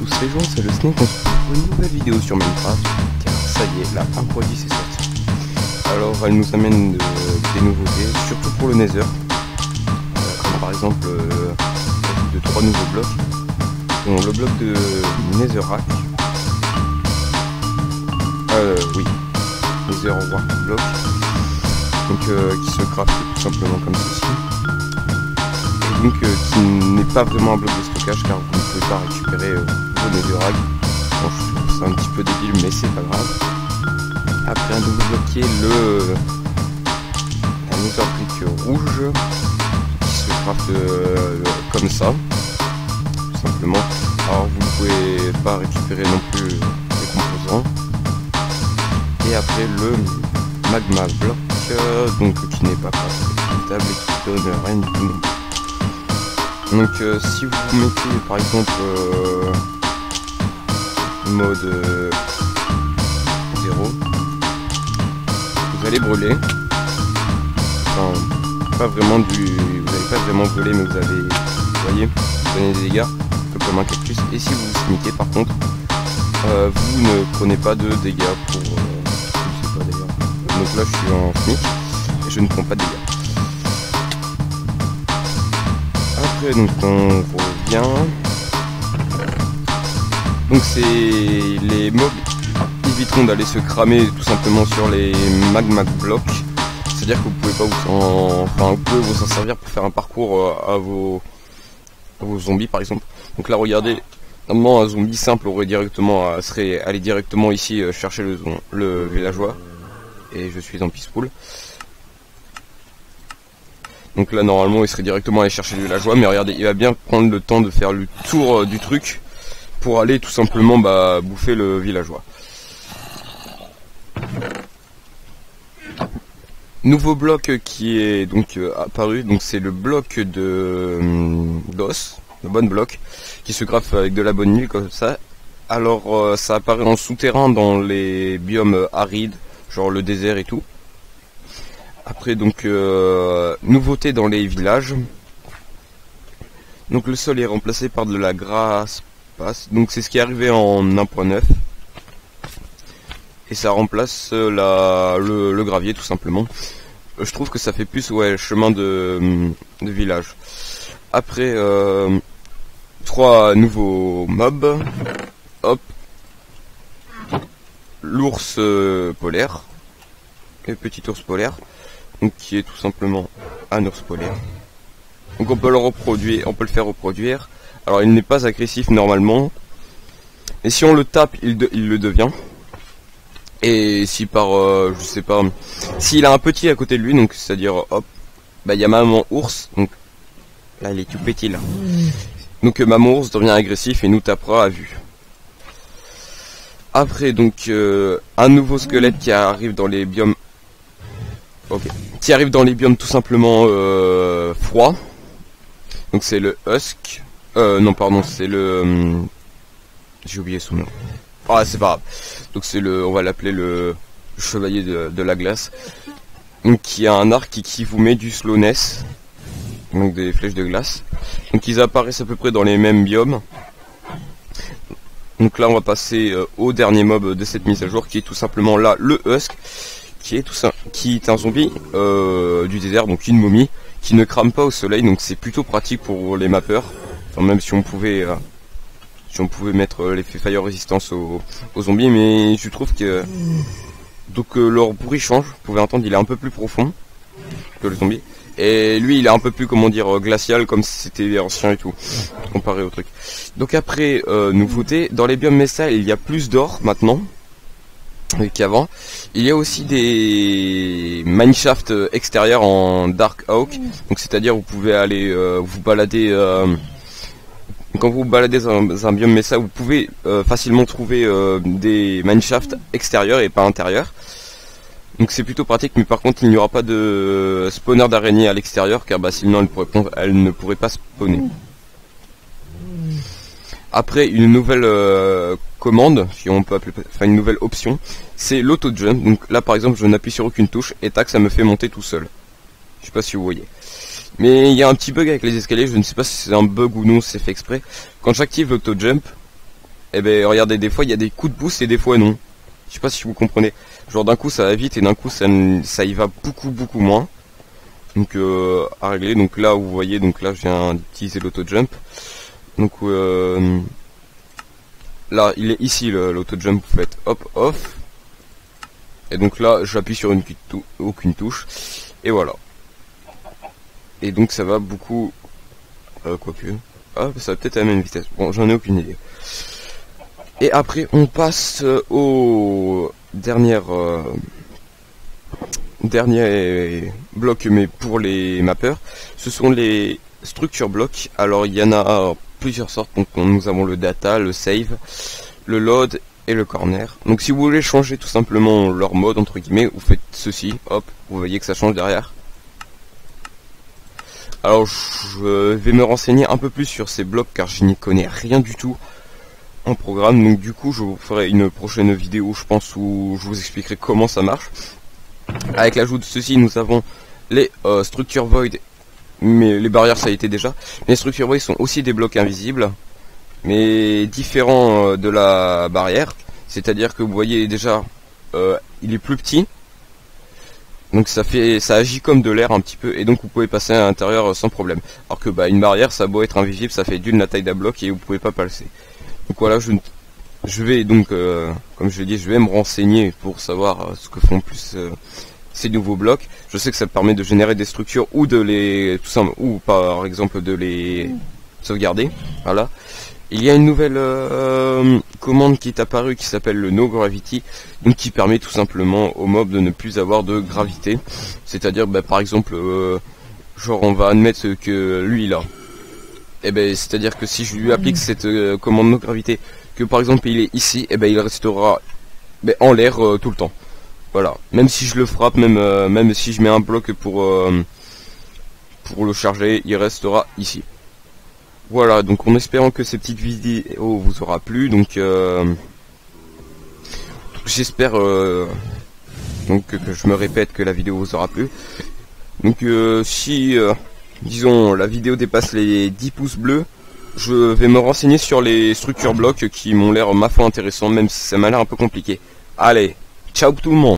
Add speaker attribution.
Speaker 1: tous, c'est Jean, c'est le Snake, on se retrouve pour une nouvelle vidéo sur Minecraft, car ça y est, là, un produit s'est sorti. Alors elle nous amène des nouveautés, surtout pour le Nether, comme par exemple de 3 nouveaux blocs, dont le bloc de Netherrack, oui, Netherrack block, donc qui se craft tout simplement comme ceci. Donc qui n'est pas vraiment un bloc de stockage car vous ne pouvez pas récupérer vos netherrack. Bon, je trouve ça un petit peu débile mais c'est pas grave. Après un nouveau bloc qui est un netherbrick rouge qui se craft comme ça tout simplement. Alors vous ne pouvez pas récupérer non plus les composants. Et après le magma block donc qui n'est pas craftable et qui donne rien du tout. Donc si vous mettez par exemple mode 0, vous allez brûler. Enfin, pas vraiment vous n'allez pas vraiment brûler mais vous allez, vous voyez, vous donnez des dégâts, un peu comme un cactus. Et si vous vous smiquez par contre, vous ne prenez pas de dégâts pour... je ne sais pas d'ailleurs. Donc là je suis en smic et je ne prends pas de dégâts. Après donc on revient, donc c'est les mobs éviteront d'aller se cramer tout simplement sur les magma blocks, c'est à dire que vous pouvez pas vous pouvez vous en servir pour faire un parcours à vos zombies par exemple. Donc là regardez, normalement un zombie simple aurait directement serait aller directement ici chercher le villageois, et je suis en peaceful. Donc là normalement il serait directement allé chercher le villageois, mais regardez, il va bien prendre le temps de faire le tour du truc pour aller tout simplement bouffer le villageois. Nouveau bloc qui est donc apparu, donc c'est le bloc d'os, le bon bloc, qui se graffe avec de la bonne huile comme ça. Alors ça apparaît en souterrain dans les biomes arides, genre le désert et tout. Après donc nouveauté dans les villages, donc le sol est remplacé par de la grasse passe, donc c'est ce qui est arrivé en 1.9 et ça remplace le gravier tout simplement. Je trouve que ça fait plus chemin de village. Après 3 nouveaux mobs, hop, l'ours polaire, et petit ours polaire. Donc qui est tout simplement un ours polaire. Donc on peut le faire reproduire. Alors il n'est pas agressif normalement, et si on le tape il le devient. Et si par je sais pas, s'il a un petit à côté de lui, donc c'est à dire hop, il y a maman ours, donc là il est tout petit là. Donc maman ours devient agressif et nous tapera à vue. Après donc un nouveau squelette qui arrive dans les biomes. Ok. Qui arrive dans les biomes tout simplement froid. Donc c'est le Husk. Non pardon, c'est le... j'ai oublié son nom. Ah c'est pas grave. Donc c'est on va l'appeler le chevalier de la glace. Donc qui a un arc qui vous met du slowness. Donc des flèches de glace. Donc ils apparaissent à peu près dans les mêmes biomes. Donc là on va passer au dernier mob de cette mise à jour, qui est tout simplement là le Husk. Qui est un zombie du désert, donc une momie qui ne crame pas au soleil, donc c'est plutôt pratique pour les mappeurs. Enfin, même si on pouvait mettre l'effet fire résistance aux zombies, mais je trouve que donc leur bruit change. Vous pouvez entendre, il est un peu plus profond que le zombie, et lui il est un peu plus, comment dire, glacial, comme si c'était ancien et tout comparé au truc. Donc après nouveauté dans les biomes Mesa, il y a plus d'or maintenant qu'avant. Il y a aussi des mineshafts extérieurs en Dark Oak, donc c'est à dire vous pouvez aller vous balader quand vous vous baladez dans un biome Mesa, vous pouvez facilement trouver des mineshafts extérieurs et pas intérieurs, donc c'est plutôt pratique. Mais par contre il n'y aura pas de spawner d'araignées à l'extérieur, car sinon elle ne pourrait pas spawner. Après une nouvelle commande, si on peut appeler, enfin une nouvelle option, c'est l'auto-jump. Donc là par exemple je n'appuie sur aucune touche et tac, ça me fait monter tout seul. Je sais pas si vous voyez. Mais il y a un petit bug avec les escaliers, je ne sais pas si c'est un bug ou non, si c'est fait exprès. Quand j'active l'auto-jump, et ben regardez, des fois il y a des coups de boost et des fois non. Je sais pas si vous comprenez. Genre d'un coup ça va vite et d'un coup ça y va beaucoup moins. Donc à régler. Donc là vous voyez, donc là je viens d'utiliser l'auto jump. Donc là il est ici l'auto jump, vous faites hop off. Et donc là j'appuie sur aucune touche. Et voilà. Et donc ça va beaucoup. Quoique. Ah, ça va peut-être à la même vitesse. Bon, j'en ai aucune idée. Et après, on passe au dernier bloc, mais pour les mappeurs. Ce sont les structure blocs. Alors, il y en a plusieurs sortes. Donc, nous avons le data, le save, le load et le corner. Donc, si vous voulez changer tout simplement leur mode, entre guillemets, vous faites ceci. Hop, vous voyez que ça change derrière. Alors je vais me renseigner un peu plus sur ces blocs car je n'y connais rien du tout en programme. Donc du coup je vous ferai une prochaine vidéo, je pense, où je vous expliquerai comment ça marche. Avec l'ajout de ceci, nous avons les structure void, mais les barrières ça a été déjà. Les structure void sont aussi des blocs invisibles, mais différents de la barrière. C'est-à-dire que vous voyez déjà, il est plus petit. Donc ça agit comme de l'air un petit peu, et donc vous pouvez passer à l'intérieur sans problème. Alors que une barrière, ça a beau être invisible, ça fait d'une la taille d'un bloc et vous pouvez pas passer. Donc voilà, je vais donc, comme je l'ai dit, je vais me renseigner pour savoir ce que font plus ces nouveaux blocs. Je sais que ça permet de générer des structures ou de les, tout simple, ou par exemple de les sauvegarder. Voilà. Il y a une nouvelle commande qui est apparue qui s'appelle le No Gravity, donc qui permet tout simplement au mob de ne plus avoir de gravité. C'est-à-dire, par exemple, genre on va admettre que lui là, et c'est-à-dire que si je lui applique cette commande No Gravité, que par exemple il est ici, il restera en l'air tout le temps. Voilà. Même si je le frappe, même si je mets un bloc pour le charger, il restera ici. Voilà, donc en espérant que ces petites vidéos vous aura plu, donc j'espère donc que je me répète que la vidéo vous aura plu. Donc si disons la vidéo dépasse les 10 pouces bleus, je vais me renseigner sur les structures blocs qui m'ont l'air ma foi intéressant, même si ça m'a l'air un peu compliqué. Allez, ciao tout le monde.